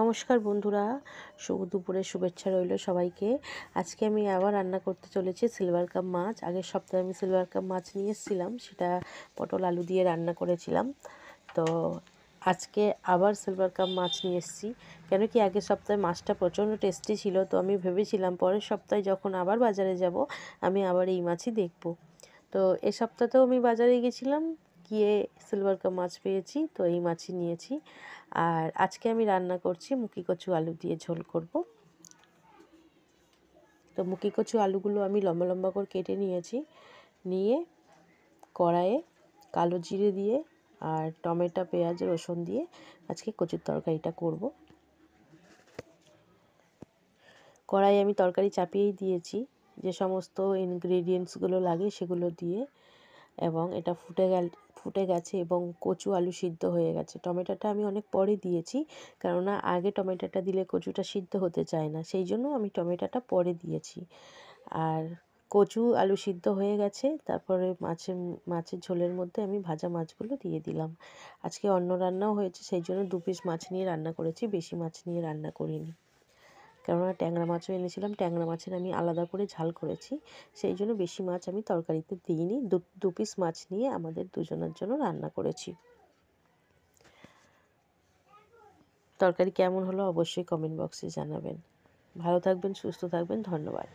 নমস্কার বন্ধুরা, শুভ দুপুরের শুভেচ্ছা রইল সবাইকে। আজকে আমি আবার রান্না করতে চলেছি সিলভার কাপ মাছ। আগের সপ্তাহে আমি সিলভার কাপ মাছ নিয়ে এসেছিলাম, সেটা পটল আলু দিয়ে রান্না করেছিলাম। তো আজকে আবার সিলভার কাপ মাছ নিয়ে এসেছি, কেন কি আগের সপ্তাহে মাছটা প্রচণ্ড টেস্টি ছিল। তো আমি ভেবেছিলাম পরের সপ্তাহে যখন আবার বাজারে যাব আমি আবার এই মাছই দেখব। তো এ সপ্তাহতেও আমি বাজারে গেছিলাম, গিয়ে সিলভার কাপ মাছ পেয়েছি, তো এই মাছই নিয়েছি। আর আজকে আমি রান্না করছি মুখি কচু আলু দিয়ে ঝোল করব। তো মুখি কচু আলুগুলো আমি লম্বা লম্বা করে কেটে নিয়েছি, নিয়ে কড়াইয়ে কালো জিরে দিয়ে আর টমেটো পেঁয়াজ রসুন দিয়ে আজকে কচুর তরকারিটা করব। কড়াইয়ে আমি তরকারি চাপিয়েই দিয়েছি, যে সমস্ত ইনগ্রেডিয়েন্টসগুলো লাগে সেগুলো দিয়ে, এবং এটা ফুটে গেছে এবং কচু আলু সিদ্ধ হয়ে গেছে। টমেটোটা আমি অনেক পরে দিয়েছি, কেননা আগে টমেটোটা দিলে কচুটা সিদ্ধ হতে চায় না, সেই জন্য আমি টমেটোটা পরে দিয়েছি। আর কচু আলু সিদ্ধ হয়ে গেছে, তারপরে মাছের ঝোলের মধ্যে আমি ভাজা মাছগুলো দিয়ে দিলাম। আজকে অন্য রান্নাও হয়েছে, সেই জন্য 2 পিস মাছ নিয়ে রান্না করেছি, বেশি মাছ নিয়ে রান্না করিনি। কেননা ট্যাংরা মাছও এনেছিলাম, ট্যাংরা মাছের আমি আলাদা করে ঝাল করেছি, সেই জন্য বেশি মাছ আমি তরকারিতে দিইনি। 2 পিস মাছ নিয়ে আমাদের দুজনের জন্য রান্না করেছি। তরকারি কেমন হলো অবশ্যই কমেন্ট বক্সে জানাবেন। ভালো থাকবেন, সুস্থ থাকবেন, ধন্যবাদ।